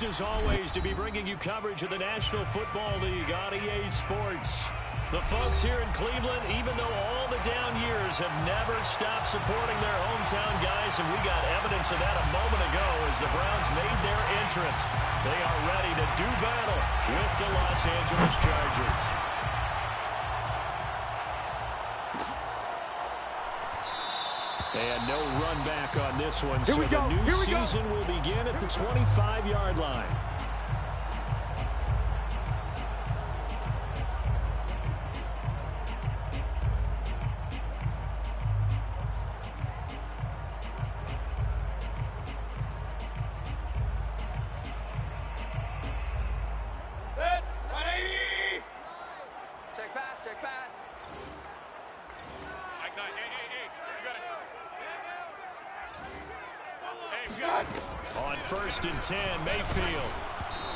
Pleased as always to be bringing you coverage of the National Football League on EA Sports. The folks here in Cleveland, even though all the down years, have never stopped supporting their hometown guys, and we got evidence of that a moment ago as the Browns made their entrance. They are ready to do battle with the Los Angeles Chargers. And no run back on this one, so the new season will begin at the 25-yard line. On 1st and 10, Mayfield.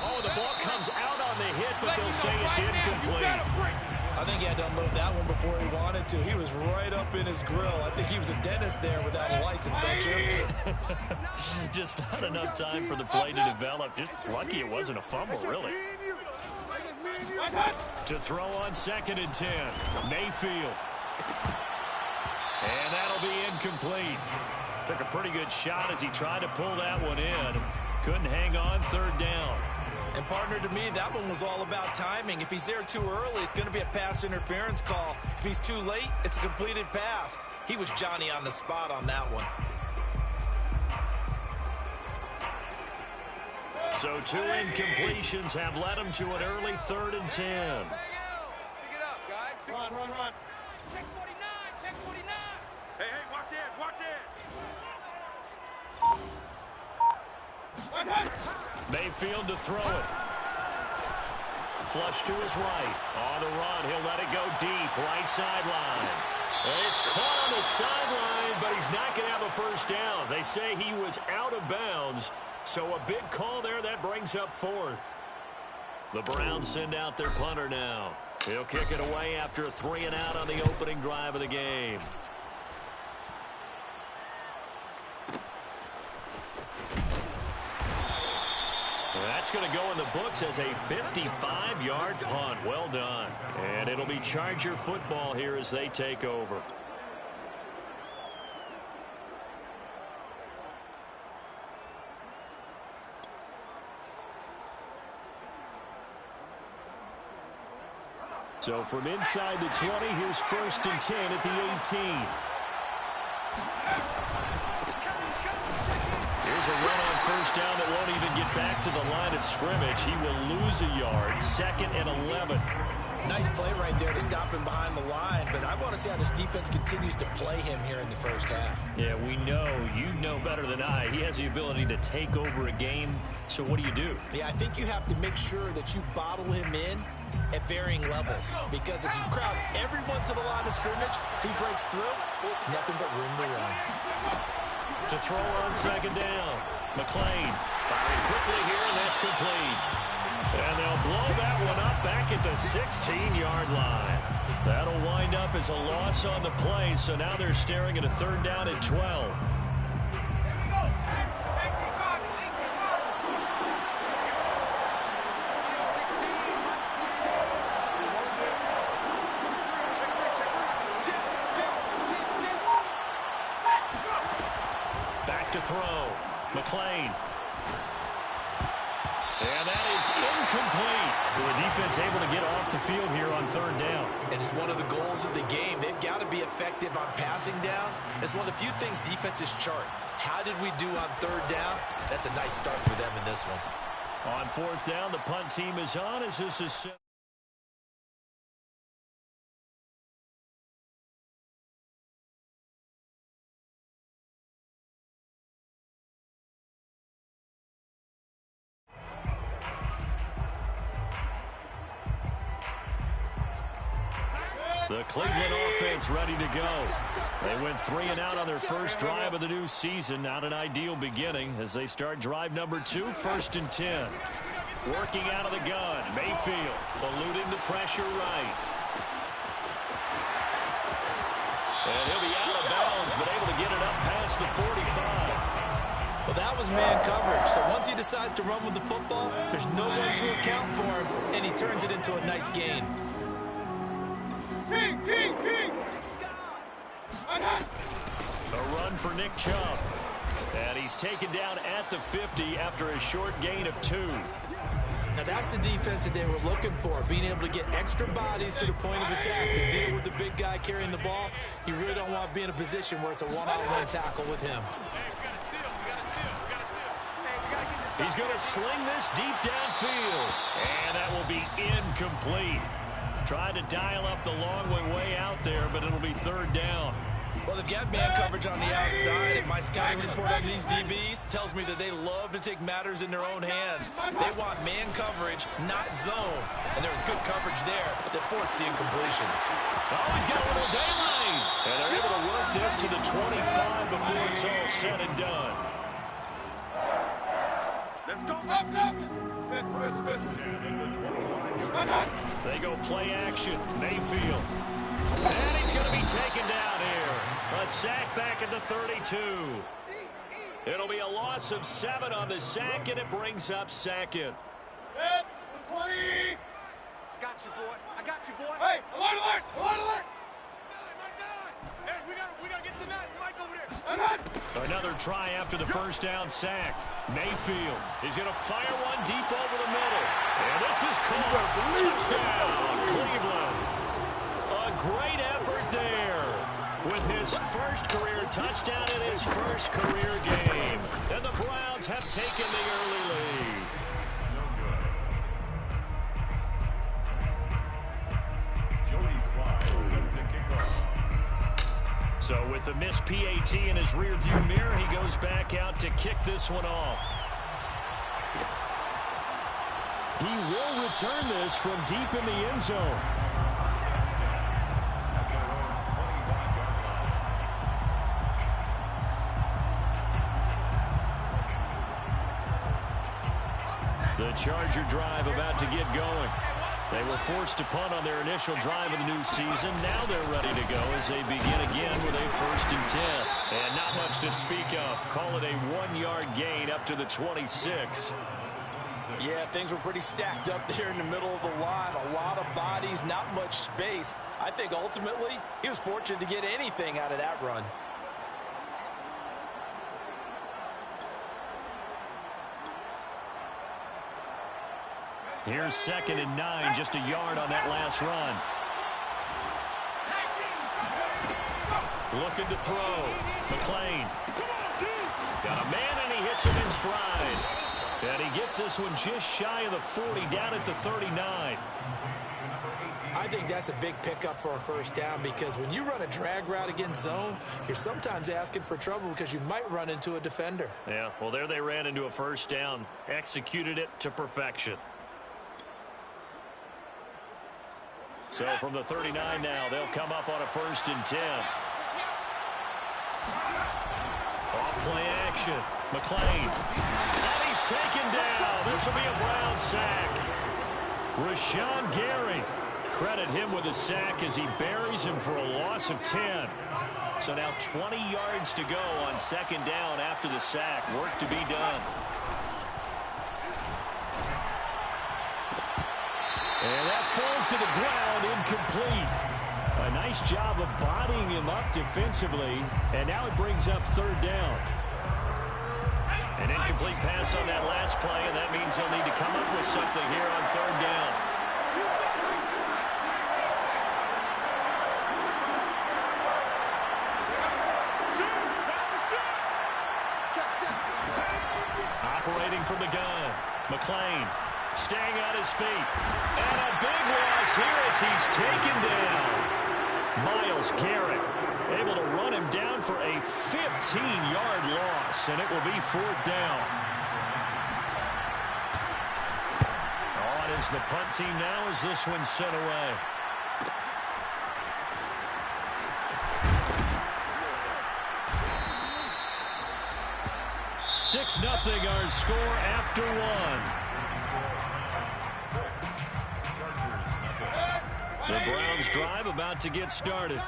Oh, the ball comes out on the hit, but they'll say it's incomplete. I think he had to unload that one before he wanted to. He was right up in his grill. I think he was a dentist there without a license, don't you? Just not enough time for the play to develop. Just lucky it wasn't a fumble, really. To throw on 2nd and 10, Mayfield. And that'll be incomplete. Took a pretty good shot as he tried to pull that one in. Couldn't hang on 3rd down. And, partner, to me, that one was all about timing. If he's there too early, it's going to be a pass interference call. If he's too late, it's a completed pass. He was Johnny on the spot on that one. So 2 incompletions have led him to an early 3rd and 10. Pick it up, guys. Run. Check 49. Hey, watch it. Mayfield to throw it. Flush to his right. On the run, he'll let it go deep. Right sideline. He's caught on the sideline, but he's not going to have a first down. They say he was out of bounds, so a big call there. That brings up 4th. The Browns send out their punter now. He'll kick it away after a 3-and-out on the opening drive of the game. That's going to go in the books as a 55-yard punt. Well done. And it'll be Charger football here as they take over. So from inside the 20, here's 1st and 10 at the 18. Here's a run on 1st down that won't even get back to the line of scrimmage. He will lose a yard. 2nd and 11. Nice play right there to stop him behind the line, but I want to see how this defense continues to play him here in the first half. Yeah, we know. You know better than I. He has the ability to take over a game. So what do? Yeah, I think you have to make sure that you bottle him in at varying levels, because if you crowd everyone to the line of scrimmage, if he breaks through, it's nothing but room to run. To throw on 2nd down. McClain firing quickly here, and that's complete. And they'll blow that one up back at the 16-yard line. That'll wind up as a loss on the play, so now they're staring at a 3rd down and 12. Back to throw. McClain. And that is incomplete. So the defense able to get off the field here on 3rd down. And it's one of the goals of the game. They've got to be effective on passing downs. It's one of the few things defenses chart. How did we do on 3rd down? That's a nice start for them in this one. On 4th down, the punt team is on as this is set. The Cleveland offense ready to go. They went 3-and-out on their first drive of the new season. Not an ideal beginning as they start drive number 2, 1st and 10. Working out of the gun. Mayfield eluding the pressure right. And he'll be out of bounds, but able to get it up past the 45. Well, that was man coverage. So once he decides to run with the football, there's no one to account for him, and he turns it into a nice gain. Kingz! A run for Nick Chubb. And he's taken down at the 50 after a short gain of 2. Now, that's the defense that they were looking for, being able to get extra bodies to the point of attack to deal with the big guy carrying the ball. You really don't want to be in a position where it's a one-on-one tackle with him. He's going to sling this deep downfield. And that will be incomplete. Tried to dial up the long way out there, but it'll be 3rd down. Well, they've got man coverage on the outside, and my scouting report on these DBs tells me that they love to take matters in their own hands. They want man coverage, not zone. And there was good coverage there that forced the incompletion. Oh, he's got a little daylight. And they're able to work this to the 25 before it's all said and done. Let's go. They go play action. Mayfield. And he's going to be taken down here. A sack back at the 32. It'll be a loss of 7 on the sack, and it brings up 2nd. 20. Got you, boy. I got you, boy. Hey, alert! Hey, we gotta get to that. Mike over there. Another try after the first down sack. Mayfield is going to fire one deep over the middle. And this is caught. Touchdown, Cleveland. A great effort there with his first career touchdown in his first career game. And the Browns have taken the early lead. So with the missed PAT in his rearview mirror, he goes back out to kick this one off. He will return this from deep in the end zone. The Charger drive about to get going. They were forced to punt on their initial drive of the new season. Now they're ready to go as they begin again with a 1st and 10. And not much to speak of. Call it a 1-yard gain up to the 26. Yeah, things were pretty stacked up there in the middle of the line. A lot of bodies, not much space. I think ultimately he was fortunate to get anything out of that run. Here's 2nd and 9, just a yard on that last run. Looking to throw. McClain. Got a man, and he hits him in stride. And he gets this one just shy of the 40, down at the 39. I think that's a big pickup for a 1st down, because when you run a drag route against zone, you're sometimes asking for trouble because you might run into a defender. Yeah, well, there they ran into a 1st down. Executed it to perfection. So from the 39 now, they'll come up on a 1st and 10. Off play action. McClain. And he's taken down. This will be a Brown sack. Rashawn Gary. Credit him with a sack as he buries him for a loss of 10. So now 20 yards to go on 2nd down after the sack. Work to be done. And that falls to the ground, incomplete. A nice job of bodying him up defensively, and now it brings up 3rd down. An incomplete pass on that last play, and that means they'll need to come up with something here on 3rd down. Operating from the gun, McClain. Staying on his feet. And a big loss here as he's taken down. Myles Garrett able to run him down for a 15-yard loss, and it will be 4th down. On is the punt team now as this one's sent away. Six 0 our score after 1. The Browns drive about to get started.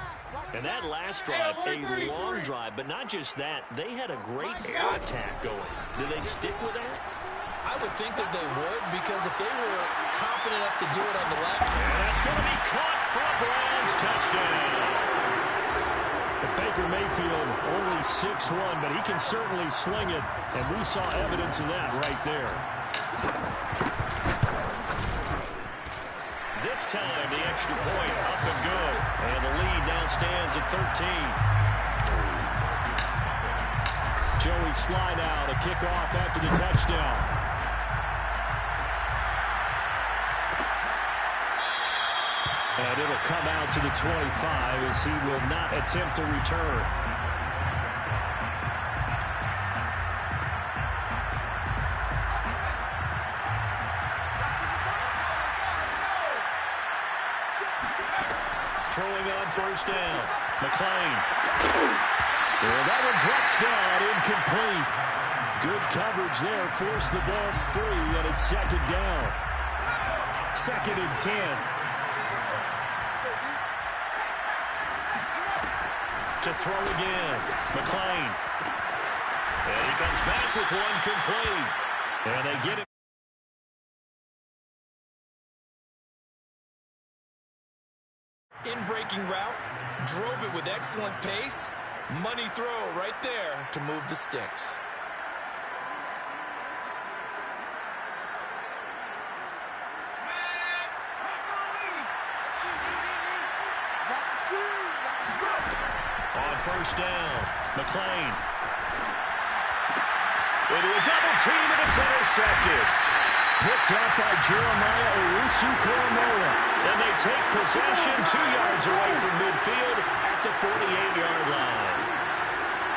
And that last drive, a long drive, but not just that. They had a great air attack going. Do they stick with that? I would think that they would, because if they were confident enough to do it on the left. And that's going to be caught for a Browns touchdown. Baker Mayfield only 6'1", but he can certainly sling it, and we saw evidence of that right there. This time, the extra point up and good, and the lead now stands at 13. Joey Sly now to kick off after the touchdown. And it'll come out to the 25 as he will not attempt to return. Throwing on first down. McClain. And that one drops down, incomplete. Good coverage there. Forced the ball free, and it's second down. 2nd and 10. To throw again. McClain. And he comes back with one complete. And they get it. In-breaking route. Drove it with excellent pace. Money throw right there to move the sticks. On first down, McClain. Into a double team, and it's intercepted. Picked up by Jeremiah Owusu-Koramoah. And they take possession 2 yards away from midfield at the 48-yard line.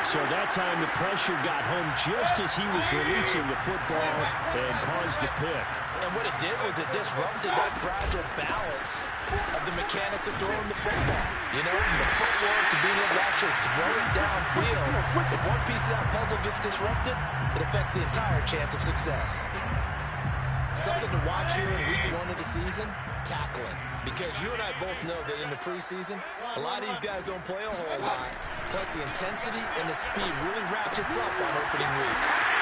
So that time the pressure got home just as he was releasing the football and caused the pick. And what it did was it disrupted that fragile balance of the mechanics of throwing the football. You know, the footwork to being able to actually throw it downfield. If one piece of that puzzle gets disrupted, it affects the entire chance of success. Something to watch here in week 1 of the season, tackling. Because you and I both know that in the preseason, a lot of these guys don't play a whole lot. Plus the intensity and the speed really ratchets up on opening week.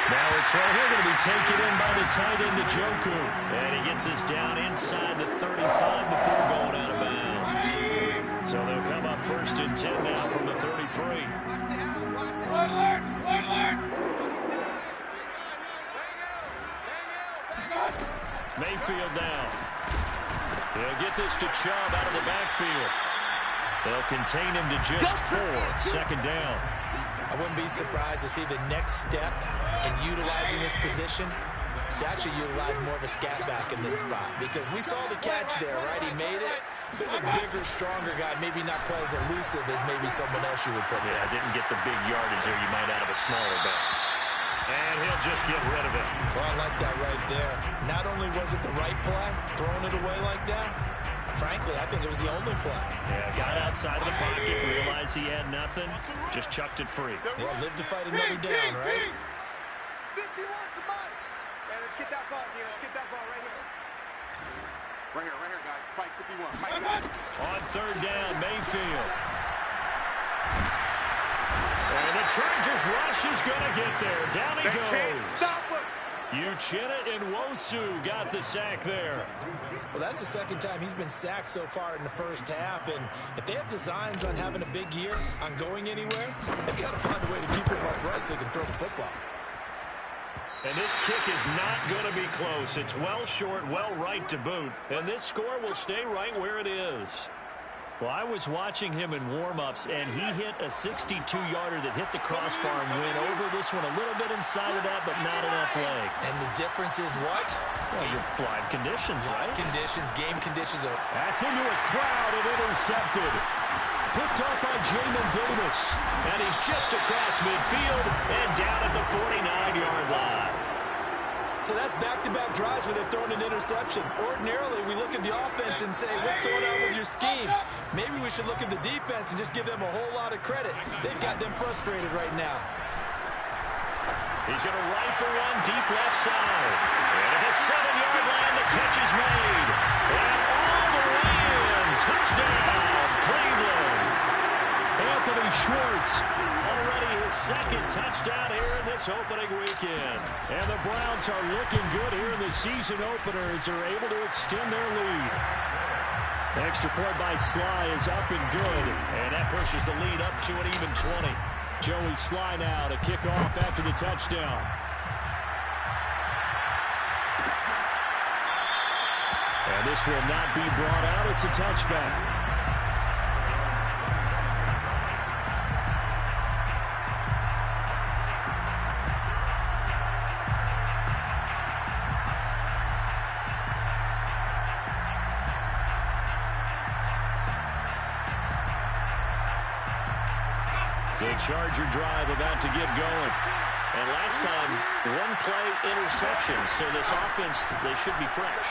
Now it's right here going to be taken in by the tight end, Njoku. And he gets us down inside the 35 before going out of bounds. So they'll come up 1st and 10 now from the 33. Mayfield down. He'll get this to Chubb out of the backfield. They'll contain him to just 4. 2nd down. I wouldn't be surprised to see the next step in utilizing this position is to actually utilize more of a scat back in this spot. Because we saw the catch there, right? He made it. He's a bigger, stronger guy, maybe not quite as elusive as maybe someone else you would put there. Yeah, didn't get the big yardage there you might out of a smaller back. And he'll just get rid of it. Well, I like that right there. Not only was it the right play, throwing it away like that, frankly, I think it was the only play. Yeah, got outside of the pocket, realized he had nothing, just chucked it free. Yeah, live to fight another down, right? 51 to mine. Yeah, let's get that ball here. Let's get that ball right here. Right here, guys. Fight 51. Fight 51. On 3rd down, Mayfield. And the Chargers rush is going to get there. Down he goes. Can't stop us. Uchenna and Nwosu got the sack there. Well, that's the 2nd time he's been sacked so far in the first half. And if they have designs on having a big year, on going anywhere, they've got to find a way to keep him upright so they can throw the football. And this kick is not going to be close. It's well short, well right to boot. And this score will stay right where it is. Well, I was watching him in warm-ups, and he hit a 62-yarder that hit the crossbar and went over this one a little bit inside of that, but not enough leg. And the difference is what? Well, your live conditions, right? Conditions, game conditions are... That's into a crowd and intercepted. Picked up by Jamin Davis. And he's just across midfield and down at the 49-yard line. So that's back-to-back drives where they've thrown an interception. Ordinarily, we look at the offense and say, what's going on with your scheme? Maybe we should look at the defense and just give them a whole lot of credit. They've got them frustrated right now. He's going to rifle one deep left side. And at the 7-yard line, the catch is made. And all the way in. Touchdown, Cleveland. second touchdown here in this opening weekend. And the Browns are looking good here in the season opener as they're able to extend their lead. Extra point by Sly is up and good, and that pushes the lead up to an even 20. Joey Sly now to kick off after the touchdown. And this will not be brought out. It's a touchback. The Charger drive about to get going. And last time, one play interception. So this offense, they should be fresh.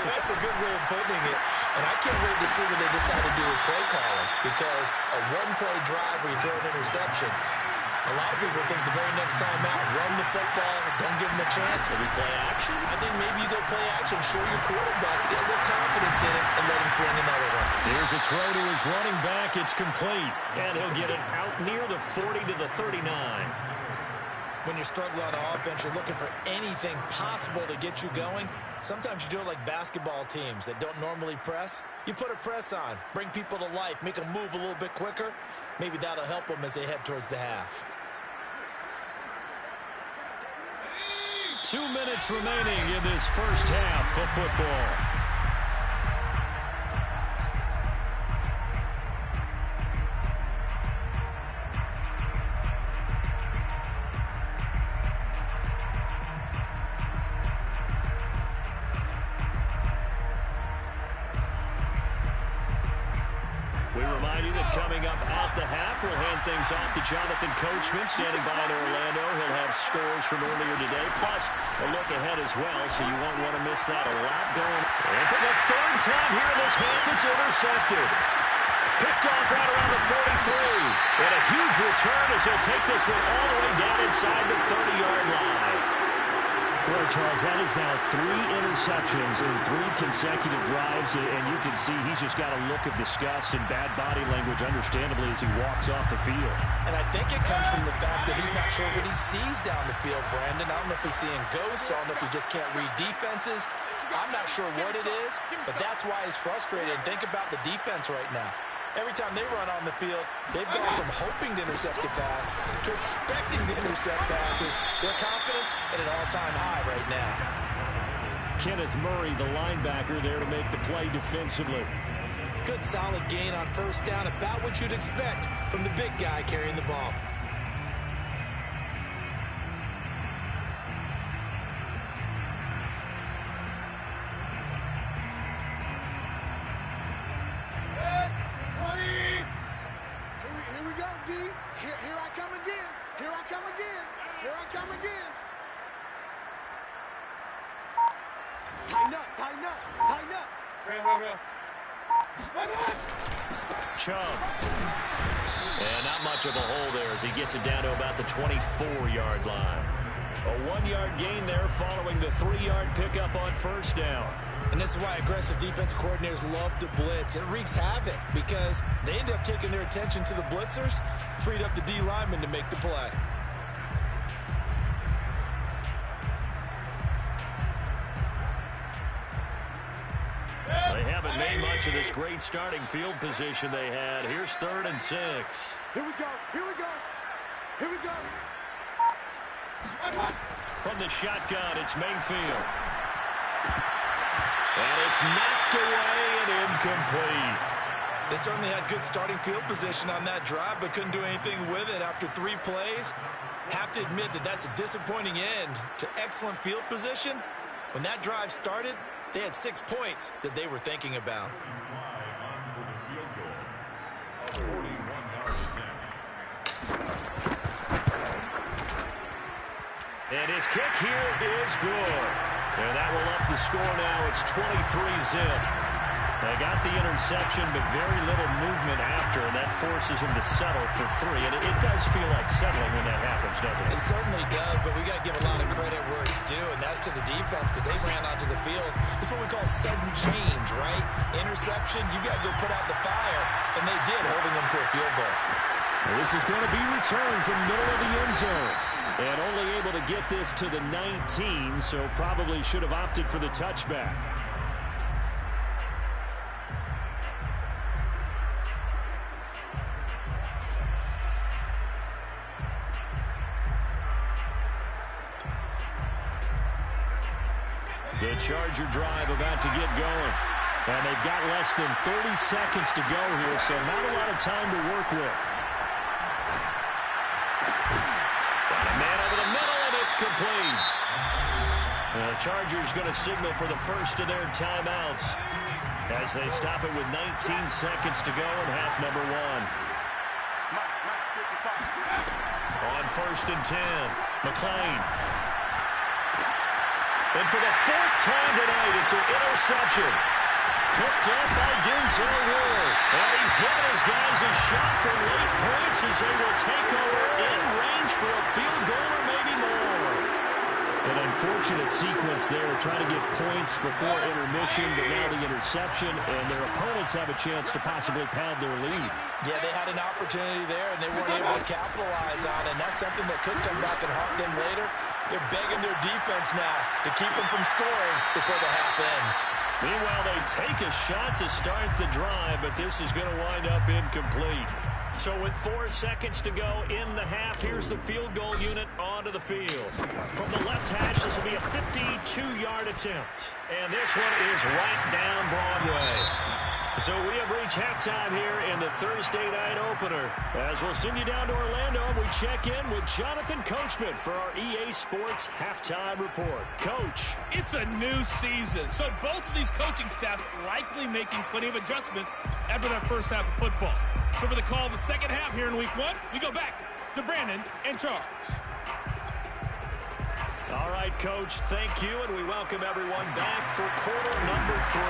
That's a good way of putting it. And I can't wait to see what they decide to do with play calling. Because a one-play drive where you throw an interception, a lot of people think the very next time out, run the football, don't give them a chance. Maybe play action? I think maybe you go play action, show your quarterback, get a little confidence in it, and let him fling another one. Here's a throw to his running back. It's complete. And he'll get it out near the 40 to the 39. When you're struggling on offense, you're looking for anything possible to get you going. Sometimes you do it like basketball teams that don't normally press. You put a press on, bring people to life, make them move a little bit quicker. Maybe that'll help them as they head towards the half. 2 minutes remaining in this first half of football. We remind you that coming up at the half, we'll hand things off to Jonathan Coachman, standing by in Orlando. He'll have scores from earlier today, plus a look ahead as well, so you won't want to miss that. A lot going on. And for the third time here in this half, it's intercepted. Picked off right around the 43. And a huge return as he'll take this one all the way down inside the 30-yard line. Boy, Charles, that is now 3 interceptions in 3 consecutive drives, and you can see he's just got a look of disgust and bad body language, understandably, as he walks off the field. And I think it comes from the fact that he's not sure what he sees down the field, Brandon. I don't know if he's seeing ghosts. I don't know if he just can't read defenses. I'm not sure what it is, but that's why he's frustrated. And think about the defense right now. Every time they run on the field, they've gone from hoping to intercept a pass to expecting to intercept passes. Their confidence at an all-time high right now. Kenneth Murray, the linebacker, there to make the play defensively. Good solid gain on first down, about what you'd expect from the big guy carrying the ball. Chubb. And not much of a hole there as he gets it down to about the 24-yard line. A 1-yard gain there following the 3-yard pickup on first down. And this is why aggressive defense coordinators love to blitz. It wreaks havoc because they end up taking their attention to the blitzers, freed up the D lineman to make the play. They haven't made much of this great starting field position they had. Here's 3rd and 6. Here we go. Here we go. Here we go. From the shotgun, it's Mayfield. And it's knocked away and incomplete. They certainly had good starting field position on that drive, but couldn't do anything with it after 3 plays. Have to admit that that's a disappointing end to excellent field position. When that drive started, they had 6 points that they were thinking about. And his kick here is good. And that will up the score now. It's 23-zip. They got the interception, but very little movement after, and that forces him to settle for 3. And it does feel like settling when that happens, doesn't it? It certainly does, but we got to give a lot of credit where it's due, and that's to the defense because they ran onto the field. This is what we call sudden change, right? Interception, you got to go put out the fire, and they did, holding them to a field goal. And this is going to be returned from the middle of the end zone. And only able to get this to the 19, so probably should have opted for the touchback. The Charger drive about to get going. And they've got less than 30 seconds to go here, so not a lot of time to work with. Got a man over the middle, and it's complete. The Chargers going to signal for the first of their timeouts as they stop it with 19 seconds to go in half number one. On 1st and 10, McClain. And for the 4th time tonight, it's an interception. Picked up by Denzel Ward. And he's giving his guys a shot for late points as they will take over in range for a field goal or maybe more. An unfortunate sequence there, trying to get points before intermission, but now the interception, and their opponents have a chance to possibly pad their lead. Yeah, they had an opportunity there, and they weren't able to capitalize on it, and that's something that could come back and haunt them later. They're begging their defense now to keep them from scoring before the half ends. Meanwhile, they take a shot to start the drive, but this is going to wind up incomplete. So with 4 seconds to go in the half, here's the field goal unit onto the field. From the left hash, this will be a 52-yard attempt. And this one is right down Broadway. So we have reached halftime here in the Thursday night opener. As we'll send you down to Orlando, we check in with Jonathan Coachman for our EA Sports Halftime Report. Coach. It's a new season, so both of these coaching staffs likely making plenty of adjustments after that first half of football. So for the call of the second half here in week one, we go back to Brandon and Charles. All right, Coach, thank you, and we welcome everyone back for quarter number 3.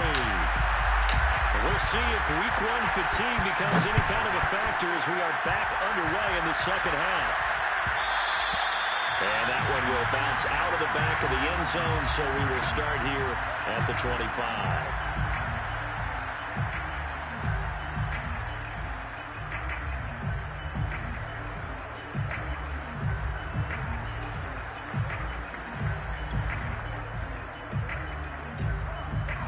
We'll see if week one fatigue becomes any kind of a factor as we are back underway in the second half. And that one will bounce out of the back of the end zone, so we will start here at the 25.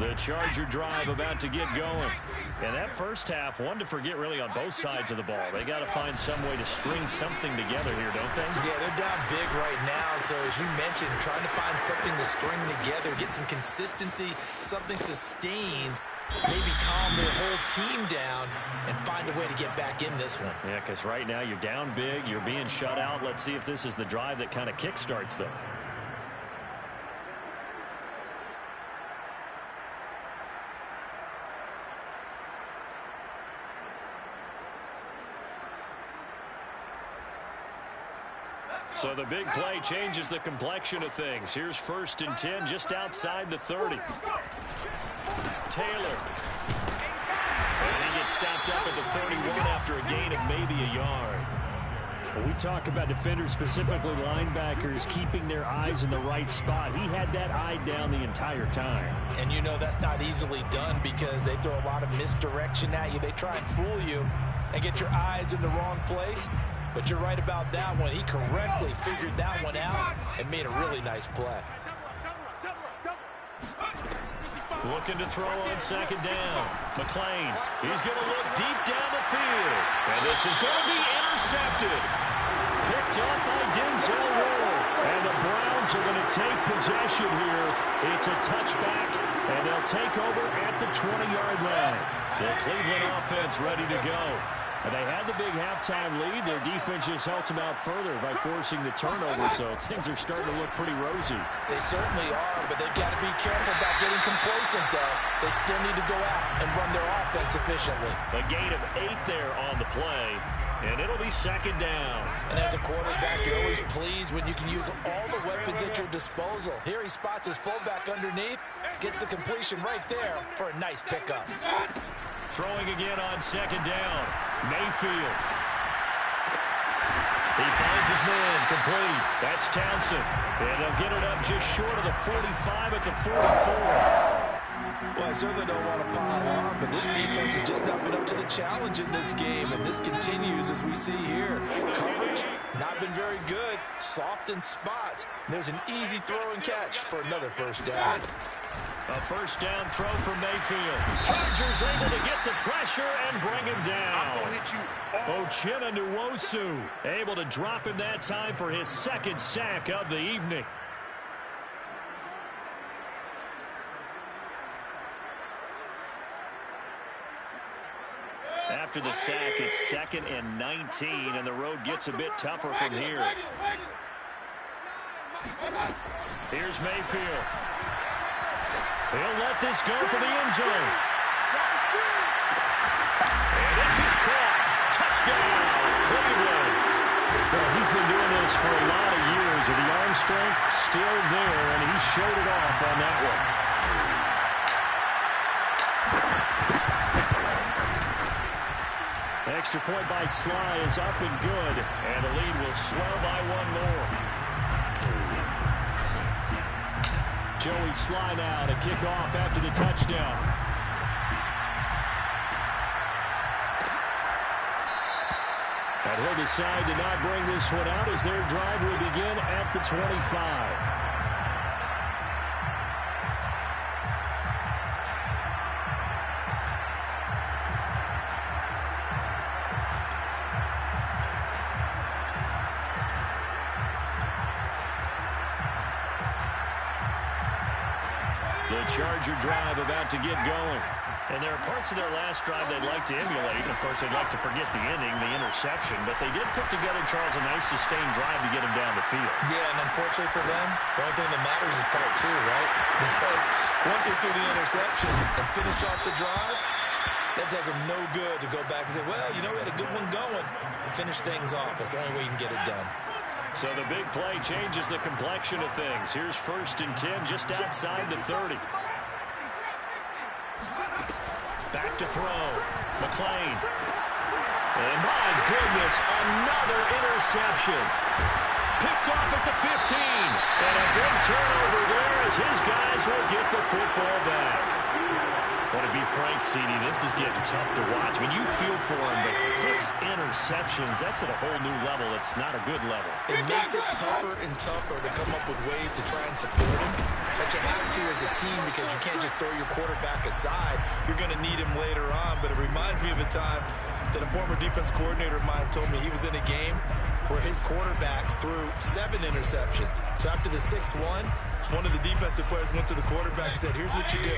The Charger drive about to get going. And that first half, one to forget really on both sides of the ball. They got to find some way to string something together here, don't they? Yeah, they're down big right now. So as you mentioned, trying to find something to string together, get some consistency, something sustained, maybe calm their whole team down and find a way to get back in this one. Yeah, because right now you're down big, you're being shut out. Let's see if this is the drive that kind of kickstarts them. So the big play changes the complexion of things. Here's 1st and 10 just outside the 30. Taylor. And he gets stopped up at the 31 after a gain of maybe a yard. When we talk about defenders, specifically linebackers, keeping their eyes in the right spot, he had that eye down the entire time. And you know that's not easily done because they throw a lot of misdirection at you. They try and fool you and get your eyes in the wrong place. But you're right about that one. He correctly figured that one out and made a really nice play. Looking to throw on 2nd down. McClain, he's going to look deep down the field. And this is going to be intercepted. Picked up by Denzel Ward. And the Browns are going to take possession here. It's a touchback, and they'll take over at the 20-yard line. The Cleveland offense ready to go. And they had the big halftime lead. Their defense just helped them out further by forcing the turnover, so things are starting to look pretty rosy. They certainly are, but they've got to be careful about getting complacent, though. They still need to go out and run their offense efficiently. A gain of 8 there on the play, and it'll be 2nd down. And as a quarterback, you're always pleased when you can use all the weapons at your disposal. Here he spots his fullback underneath, gets the completion right there for a nice pickup. Throwing again on 2nd down. Mayfield. He finds his man complete. That's Townsend. And they'll get it up just short of the 45 at the 44. Well, I certainly don't want to pile on, but this defense has just not been up to the challenge in this game, and this continues as we see here. Coverage, not been very good. Soft in spots. There's an easy throw and catch for another first down. A first down throw for Mayfield. Chargers able to get the pressure and bring him down. Uchenna Nwosu able to drop him that time for his second sack of the evening. After the sack, it's 2nd and 19, and the road gets a bit tougher from here. Here's Mayfield. He'll let this go for the end zone. And this is caught. Touchdown, Cleveland. Well, he's been doing this for a lot of years, with the arm strength still there, and he showed it off on that one. Extra point by Sly is up and good, and the lead will swell by one more. Joey Sly now to kick off after the touchdown. And he'll decide to not bring this one out as their drive will begin at the 25. The Charger drive about to get going. And there are parts of their last drive they'd like to emulate. Of course, they'd like to forget the ending, the interception. But they did put together, Charles, a nice sustained drive to get him down the field. Yeah, and unfortunately for them, the only thing that matters is part 2, right? Because once they do the interception and finish off the drive, that does them no good to go back and say, well, you know, we had a good one going, and finish things off. That's the only way you can get it done. So the big play changes the complexion of things. Here's 1st and 10 just outside the 30. Back to throw. McClain. And my goodness, another interception. Picked off at the 15. And a big turnover there as his guys will get the football back. Well, to be frank, CD, this is getting tough to watch. I mean, you feel for him, but 6 interceptions, that's at a whole new level. It's not a good level. It makes it tougher and tougher to come up with ways to try and support him. But you have to as a team because you can't just throw your quarterback aside. You're going to need him later on. But it reminds me of a time that a former defense coordinator of mine told me he was in a game where his quarterback threw 7 interceptions. So after the 6-1, one of the defensive players went to the quarterback and said, here's what you do.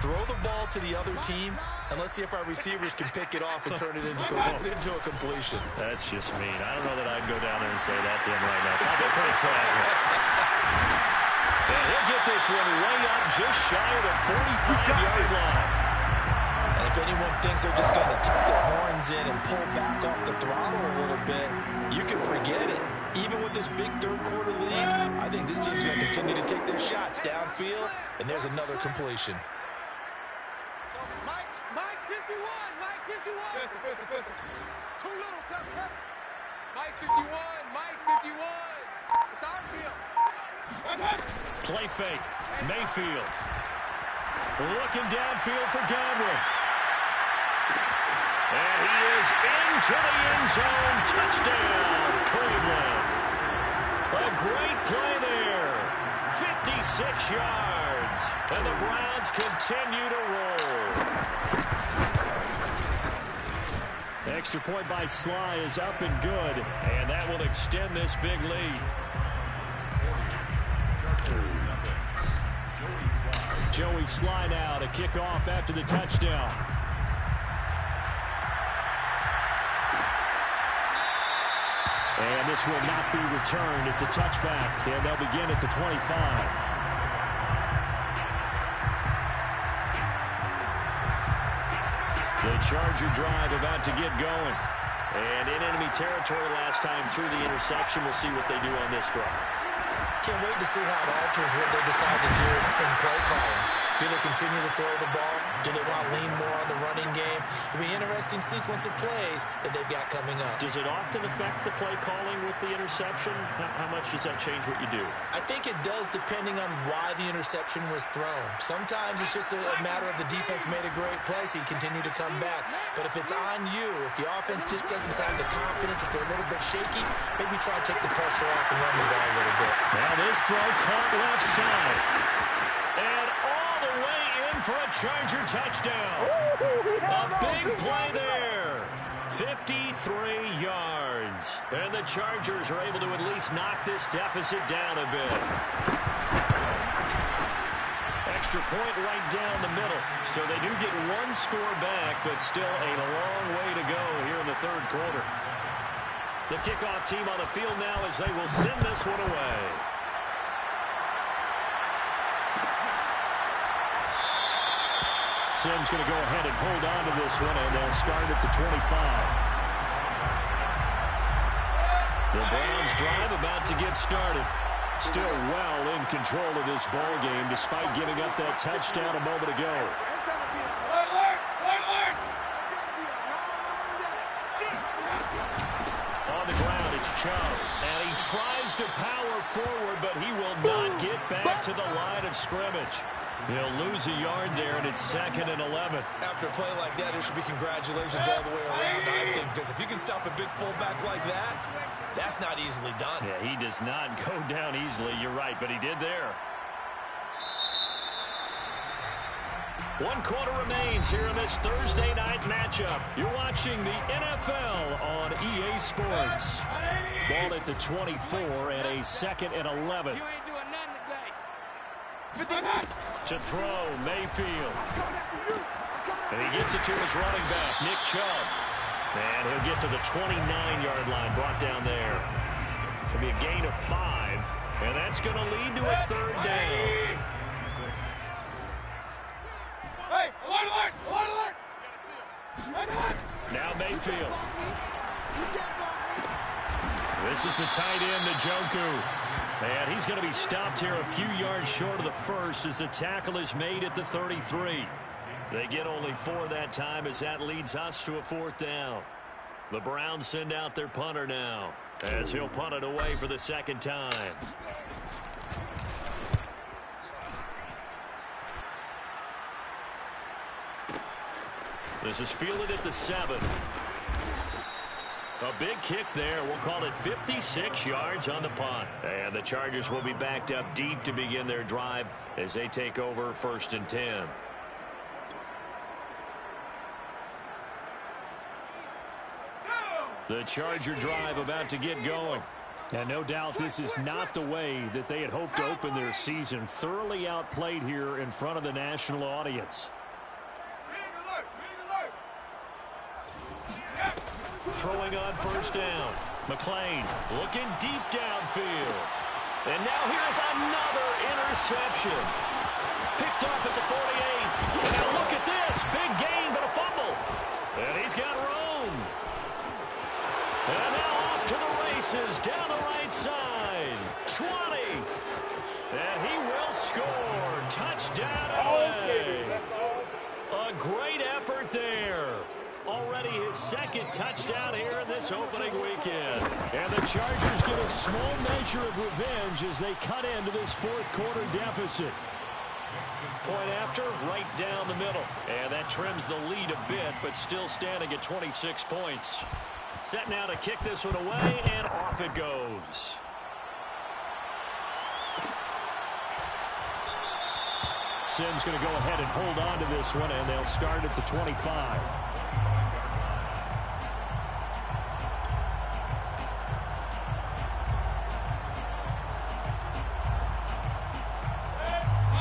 Throw the ball to the other team, and let's see if our receivers can pick it off and turn it into a completion. That's just mean. I don't know that I'd go down there and say that to him right now. Probably pretty fragile. And he'll get this one way up just shy of the 45-yard line. And if anyone thinks they're just going to tuck their horns in and pull back off the throttle a little bit, you can forget it. Even with this big third-quarter lead, I think this team's going to continue to take their shots downfield, and there's another completion. Mike 51, Mike 51. Too little, Kevin. Mike 51, Mike 51. It's our field. Play fake. Mayfield. Looking downfield for Godwin. And he is into the end zone. Touchdown, Cleveland. A great play there. 56 yards. And the Browns continue to roll. Extra point by Sly is up and good. And that will extend this big lead. Joey Sly now to kick off after the touchdown. And this will not be returned. It's a touchback, and they'll begin at the 25. The Charger drive about to get going. And in enemy territory last time through the interception. We'll see what they do on this drive. Can't wait to see how it alters what they decide to do in play calling. Do they continue to throw the ball? Do they want to lean more on the running game? It'll be an interesting sequence of plays that they've got coming up. Does it often affect the play calling with the interception? How much does that change what you do? I think it does depending on why the interception was thrown. Sometimes it's just a matter of the defense made a great play, so you continue to come back. But if it's on you, if the offense just doesn't have the confidence, if they're a little bit shaky, maybe try to take the pressure off and run the ball a little bit. Now this throw caught left side. And all the way in for a Charger touchdown. A big play there. 53 yards. And the Chargers are able to at least knock this deficit down a bit. Extra point right down the middle. So they do get one score back, but still a long way to go here in the third quarter. The kickoff team on the field now as they will send this one away. Sims going to go ahead and hold on to this one, and they'll start at the 25. The Browns drive about to get started. Still well in control of this ball game despite giving up that touchdown a moment ago. On the ground, it's Chubb, and he tries to power forward, but he will not get back to the line of scrimmage. He'll lose a yard there, and it's 2nd and 11. After a play like that, there should be congratulations all the way around, I think, because if you can stop a big fullback like that, that's not easily done. Yeah, he does not go down easily. You're right, but he did there. 1 quarter remains here in this Thursday night matchup. You're watching the NFL on EA Sports. Ball at the 24 and a 2nd and 11. To throw, Mayfield. And he gets it to his running back, Nick Chubb. And he'll get to the 29-yard line, brought down there. It'll be a gain of 5, and that's going to lead to a 3rd down. Hey, alert! Now Mayfield. This is the tight end, Njoku. And he's going to be stopped here a few yards short of the first as the tackle is made at the 33. They get only 4 that time as that leads us to a 4th down. The Browns send out their punter now as he'll punt it away for the 2nd time. This is fielded at the 7. A big kick there. We'll call it 56 yards on the punt. And the Chargers will be backed up deep to begin their drive as they take over 1st and 10. The Charger drive about to get going. And no doubt this is not the way that they had hoped to open their season. Thoroughly outplayed here in front of the national audience. Throwing on 1st down. McClain looking deep downfield. And now here's another interception. Picked off at the 48. And now look at this. Big gain, but a fumble. And he's got room. And now off to the races down the right side. 20. And he will score. Touchdown LA. A great effort there. Already his 2nd touchdown here in this opening weekend. And the Chargers get a small measure of revenge as they cut into this 4th quarter deficit. Point after, right down the middle. And that trims the lead a bit, but still standing at 26 points. Set now to kick this one away, and off it goes. Sims going to go ahead and hold on to this one, and they'll start at the 25.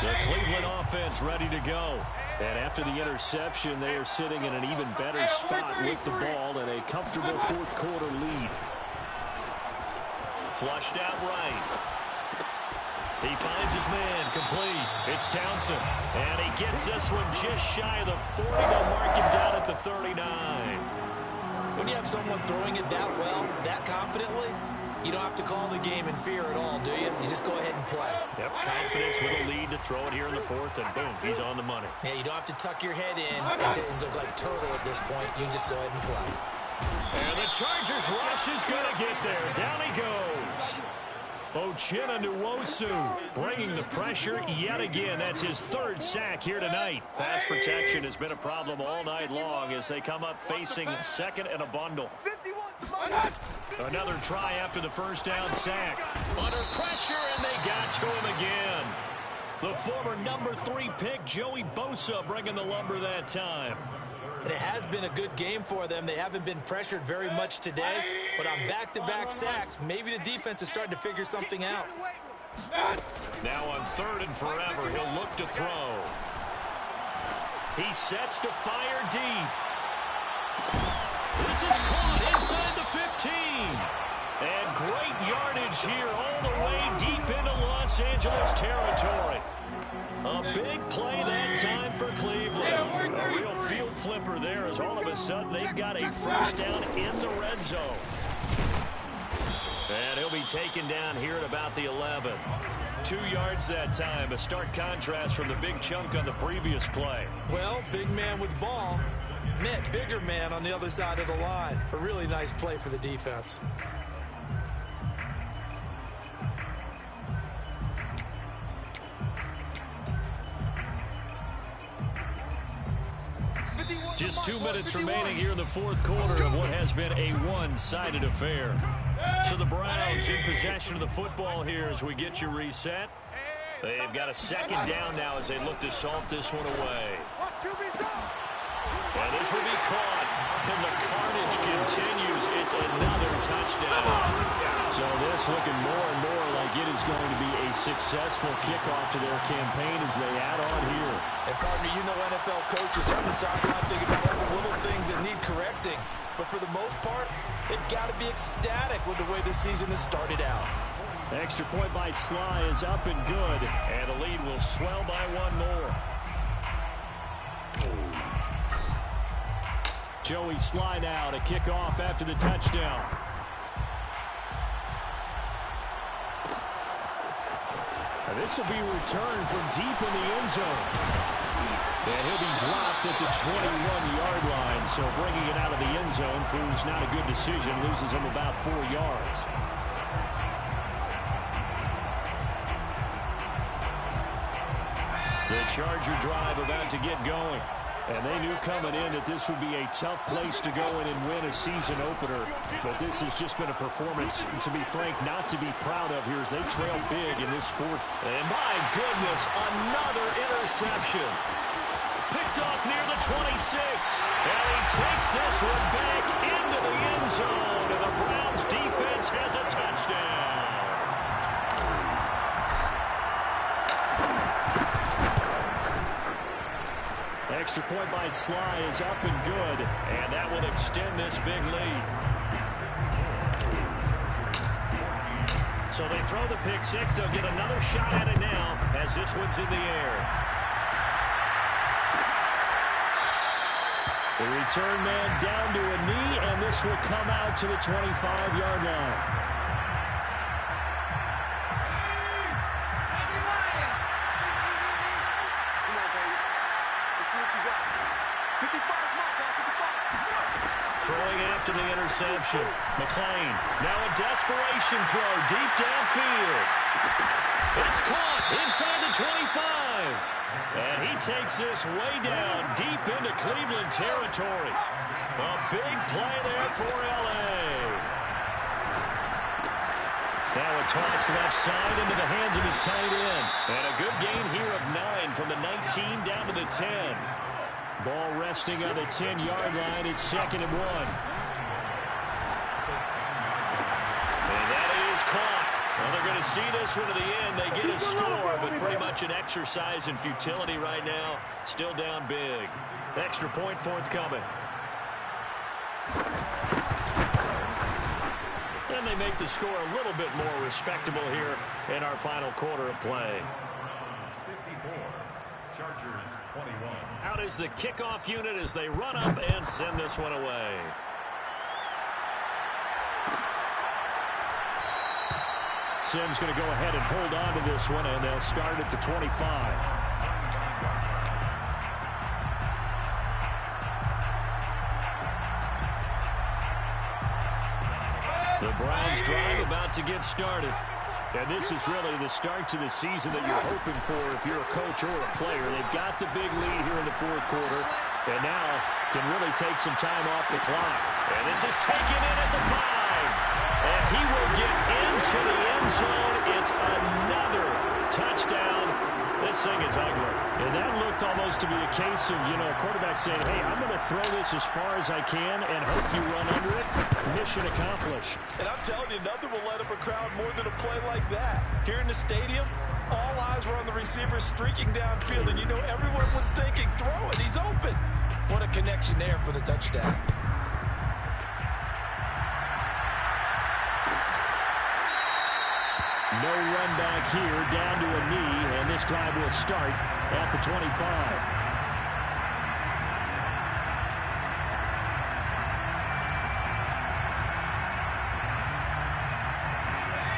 The Cleveland offense ready to go. And after the interception, they are sitting in an even better spot with the ball and a comfortable 4th quarter lead. Flushed out right. He finds his man complete. It's Townsend. And he gets this one just shy of the 40. They'll mark him down at the 39. When you have someone throwing it that well, that confidently, You don't have to call the game in fear at all, do you? You just go ahead and play. Yep, confidence with a lead to throw it here in the fourth, and boom, he's on the money. Yeah, you don't have to tuck your head in and look like turtle at this point. You can just go ahead and play. And the Chargers rush is going to get there. Down he goes. Uchenna Nwosu bringing the pressure yet again. That's his third sack here tonight. Pass protection has been a problem all night long as they come up facing second and a bundle. Another try after the first down sack. Under pressure, and they got to him again. The former number 3 pick, Joey Bosa, bringing the lumber that time. And it has been a good game for them. They haven't been pressured very much today, but on back-to-back sacks, maybe the defense is starting to figure something out. Now on third and forever, he'll look to throw. He sets to fire deep. This is caught inside the 15. And great yardage here all the way deep into Los Angeles territory. A big play that time for Cleveland. A real field flipper there as all of a sudden they've got a first down in the red zone. And he'll be taken down here at about the 11. 2 yards that time. A stark contrast from the big chunk on the previous play. Well, big man with ball meant bigger man on the other side of the line. A really nice play for the defense. Just 2 minutes remaining here in the fourth quarter of what has been a one-sided affair. So the Browns in possession of the football here as we get you reset. They've got a second down now as they look to salt this one away. And this will be caught. And the carnage continues. It's another touchdown. So this looking more and more like it is going to be a successful kickoff to their campaign as they add on here. And partner, you know NFL coaches on the sideline thinking about all the little things that need correcting. But for the most part, they've got to be ecstatic with the way this season has started out. Extra point by Sly is up and good. And the lead will swell by 1 more. Joey Sly now to kick off after the touchdown. And this will be returned from deep in the end zone. And he'll be dropped at the 21-yard line. So bringing it out of the end zone proves not a good decision. Loses him about 4 yards. The Charger drive about to get going. And they knew coming in that this would be a tough place to go in and win a season opener. But this has just been a performance, to be frank, not to be proud of here as they trail big in this fourth. And my goodness, another interception. Picked off near the 26. And he takes this one back into the end zone. And the Browns defense has a touchdown. Extra point by Sly is up and good, and that will extend this big lead. So they throw the pick six. They'll get another shot at it now as this one's in the air. The return man down to a knee, and this will come out to the 25-yard line. Throwing after the interception. McClain. Now a desperation throw deep downfield. It's caught inside the 25. And he takes this way down deep into Cleveland territory. A big play there for L.A. Now a toss left side into the hands of his tight end. And a good gain here of 9 from the 19 down to the 10. Ball resting on the 10-yard line. It's 2nd and 1. And that is caught. Well, they're going to see this one to the end. They get a score, but pretty much an exercise in futility right now. Still down big. Extra point forthcoming. And they make the score a little bit more respectable here in our final quarter of play. Chargers 21. Out is the kickoff unit as they run up and send this one away. Simms going to go ahead and hold on to this one, and they'll start at the 25. The Browns drive about to get started. And this is really the start to the season that you're hoping for if you're a coach or a player. They've got the big lead here in the fourth quarter, and now can really take some time off the clock. And this is taken in at the 5. And he will get into the end zone. It's another touchdown. This thing is ugly. And that looked almost to be a case of, a quarterback saying, hey, I'm going to throw this as far as I can and hope you run under it. Mission accomplished. And I'm telling you, nothing will let up a crowd more than a play like that. Here in the stadium, all eyes were on the receiver streaking downfield, and everyone was thinking, throw it, he's open. What a connection there for the touchdown. No run back here, down to a knee, and this drive will start at the 25.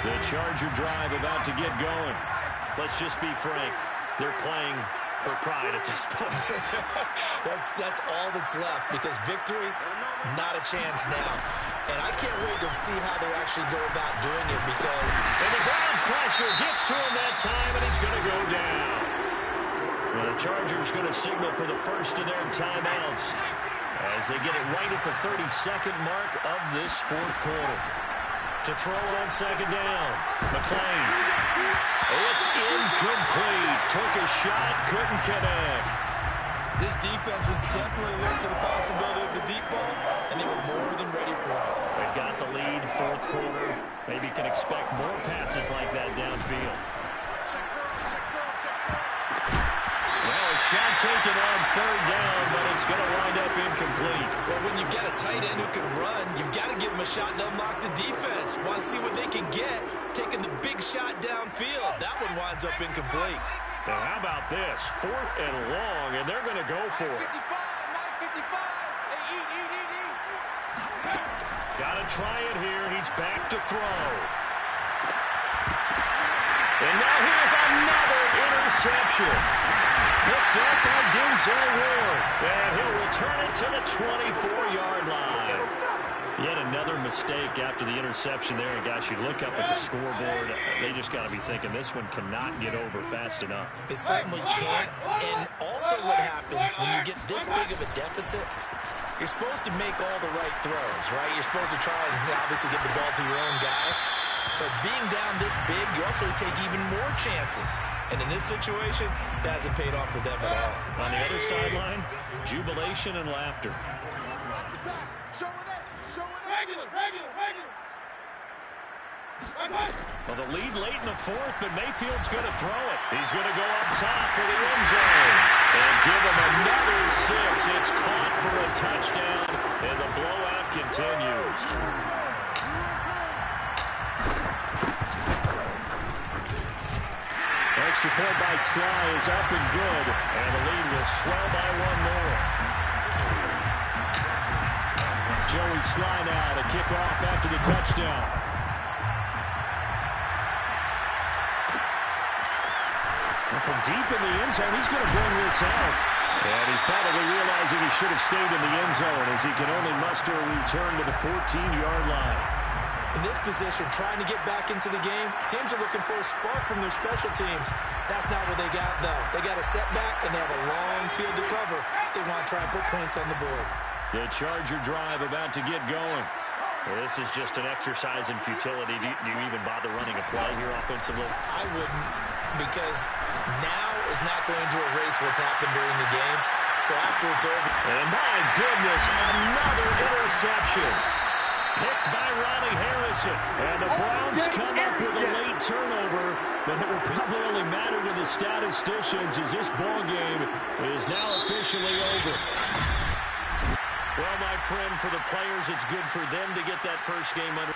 The Charger drive about to get going. Let's just be frank. They're playing for pride at this point. That's all that's left, because victory, not a chance now. And I can't wait to see how they actually go about doing it, because... And the Browns pressure gets to him that time, and he's going to go down. Well, the Chargers going to signal for the first of their timeouts as they get it right at the 32nd mark of this fourth quarter. To throw on second down, McClain. It's incomplete. Took a shot, couldn't connect. This defense was definitely alert to the possibility of the deep ball, and they were more than ready for it. They've got the lead, fourth quarter. Maybe can expect more passes like that downfield. Well, a shot taken on third down, but it's going to wind up incomplete. Well, when you've got a tight end who can run, you've got to give him a shot to unlock the defense. Want to see what they can get, taking the big shot downfield. That one winds up incomplete. And how about this? 4th and long, and they're going to go for it. 9:55. Hey, eat. Got to try it here, and he's back to throw. And now here's another interception. Picked up by Denzel Ward. And he'll return it to the 24-yard line. Yet another mistake after the interception there. And, guys, you look up at the scoreboard. They just got to be thinking this one cannot get over fast enough. It certainly can't. And also what happens when you get this big of a deficit, you're supposed to make all the right throws, right? You're supposed to try and obviously get the ball to your own guys. But being down this big, you also take even more chances. And in this situation, that hasn't paid off for them at all. On the other sideline, jubilation and laughter. Well, the lead late in the fourth, but Mayfield's going to throw it. He's going to go up top for the end zone. And give him another 6. It's caught for a touchdown, and the blowout continues. Extra point by Sly is up and good, and the lead will swell by 1 more. Joey Sly now to kick off after the touchdown. And from deep in the end zone, he's going to bring this out. And he's probably realizing he should have stayed in the end zone as he can only muster a return to the 14-yard line. In this position, trying to get back into the game, teams are looking for a spark from their special teams. That's not what they got, though. They got a setback, and they have a long field to cover. They want to try and put points on the board. The Charger drive about to get going. This is just an exercise in futility. Do you even bother running a play here offensively? I wouldn't, because now is not going to erase what's happened during the game. So after it's over. And my goodness, another interception. Picked by Ronnie Harrison. And the Browns come up with a late turnover, but it will probably only matter to the statisticians as this ball game is now officially over. Well, my friend, for the players, it's good for them to get that first game under.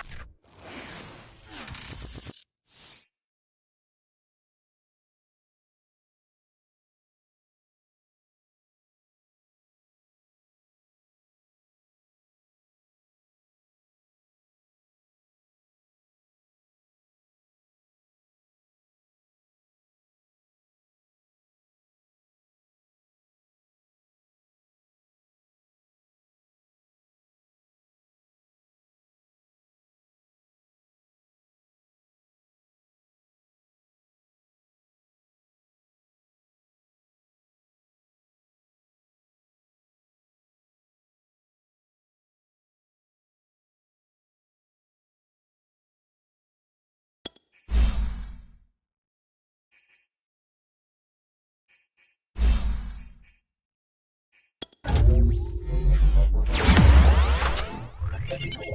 it.